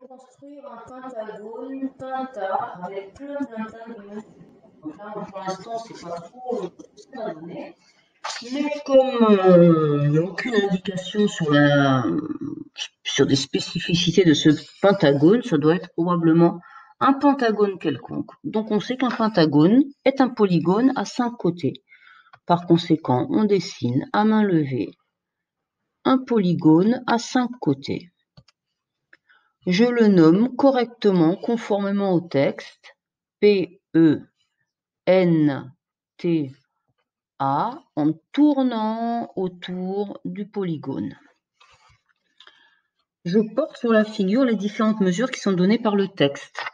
Construire un pentagone penta avec plein de mesures. Donc là, pour l'instant, c'est pas trop ce que ça va donner. Mais comme il n'y a aucune indication sur des spécificités de ce pentagone, ça doit être probablement un pentagone quelconque. Donc on sait qu'un pentagone est un polygone à 5 côtés. Par conséquent, on dessine à main levée un polygone à 5 côtés. Je le nomme correctement, conformément au texte, P-E-N-T-A, en tournant autour du polygone. Je porte sur la figure les différentes mesures qui sont données par le texte.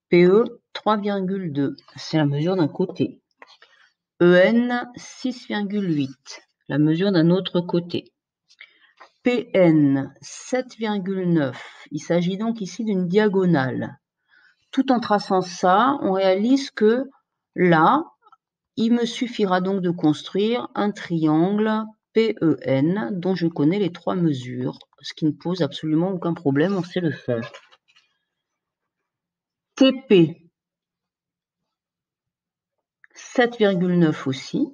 PE 3,2, c'est la mesure d'un côté. EN 6,8, la mesure d'un autre côté. PN 7,9, il s'agit donc ici d'une diagonale. Tout en traçant ça, on réalise que là, il me suffira donc de construire un triangle PEN dont je connais les 3 mesures, ce qui ne pose absolument aucun problème, on sait le faire. TP 7,9 aussi.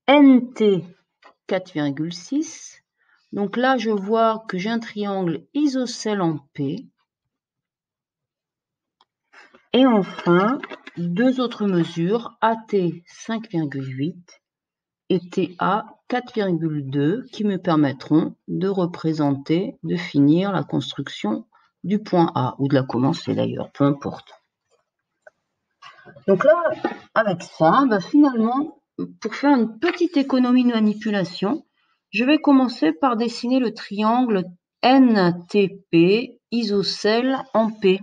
NT 4,6. Donc là, je vois que j'ai un triangle isocèle en P. Et enfin, 2 autres mesures, AT 5,8 et TA 4,2 qui me permettront de représenter, de finir la construction du point A, ou de la commencer d'ailleurs, peu importe. Donc là, avec ça, finalement, pour faire une petite économie de manipulation, je vais commencer par dessiner le triangle NTP isocèle en P.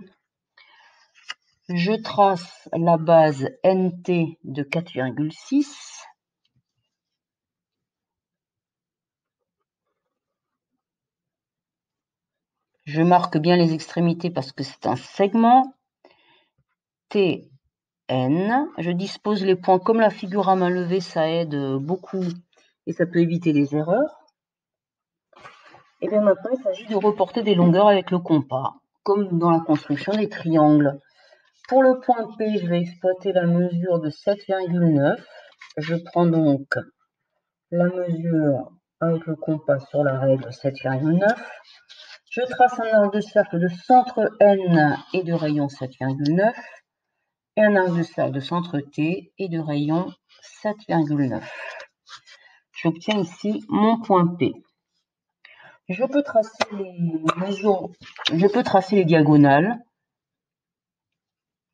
Je trace la base NT de 4,6. Je marque bien les extrémités parce que c'est un segment. TN. Je dispose les points comme la figure à main levée, ça aide beaucoup et ça peut éviter les erreurs. Et bien maintenant, il s'agit de reporter des longueurs avec le compas, comme dans la construction des triangles. Pour le point P, je vais exploiter la mesure de 7,9. Je prends donc la mesure avec le compas sur la règle 7,9. Je trace un arc de cercle de centre N et de rayon 7,9 et un arc de cercle de centre T et de rayon 7,9. J'obtiens ici mon point P. Je peux tracer les mesures, je peux tracer les diagonales,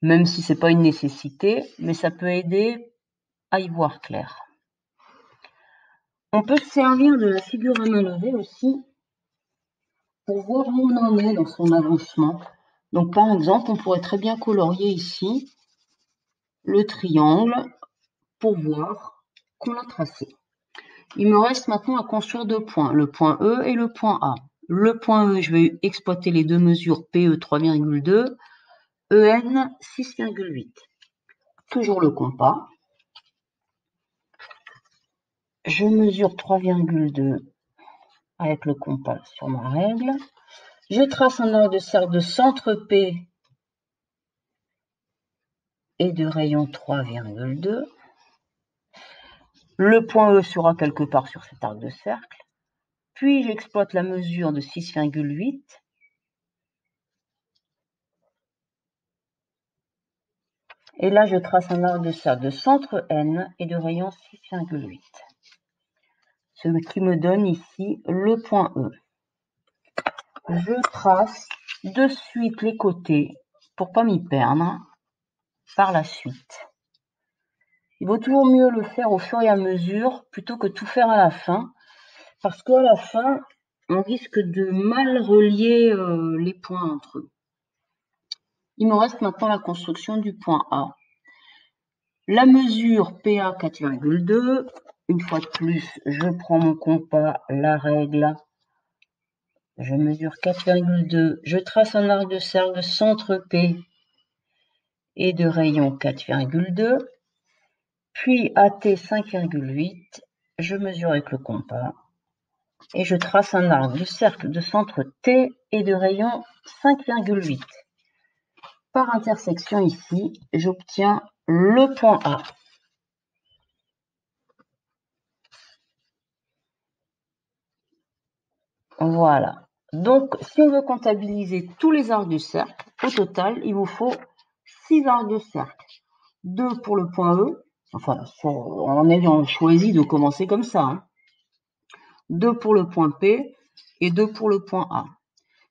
même si ce n'est pas une nécessité, mais ça peut aider à y voir clair. On peut se servir de la figure à main levée aussi pour voir où on en est dans son avancement. Donc par exemple, on pourrait très bien colorier ici le triangle pour voir qu'on l'a tracé. Il me reste maintenant à construire 2 points, le point E et le point A. Le point E, je vais exploiter les 2 mesures PE 3,2, EN 6,8. Toujours le compas. Je mesure 3,2 avec le compas sur ma règle. Je trace un arc de cercle de centre P et de rayon 3,2. Le point E sera quelque part sur cet arc de cercle. Puis j'exploite la mesure de 6,8. Et là, je trace un arc de cercle de centre N et de rayon 6,8. Ce qui me donne ici le point E. Je trace de suite les côtés pour ne pas m'y perdre par la suite. Il vaut toujours mieux le faire au fur et à mesure plutôt que tout faire à la fin, parce qu'à la fin, on risque de mal relier les points entre eux. Il me reste maintenant la construction du point A. La mesure PA 4,2, une fois de plus, je prends mon compas, la règle, je mesure 4,2, je trace un arc de cercle centre P et de rayon 4,2, puis AT 5,8, je mesure avec le compas Et je trace un arc du cercle de centre T et de rayon 5,8. Par intersection ici, j'obtiens le point A. Voilà. Donc, si on veut comptabiliser tous les arcs du cercle, au total, il vous faut 6 arcs de cercle. 2 pour le point E, enfin, en ayant choisi de commencer comme ça. Hein. 2 pour le point P et 2 pour le point A.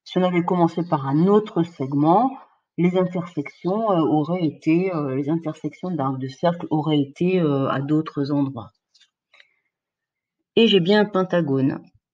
Si on avait commencé par un autre segment, les intersections les intersections d'arcs de cercle auraient été à d'autres endroits. Et j'ai bien un pentagone.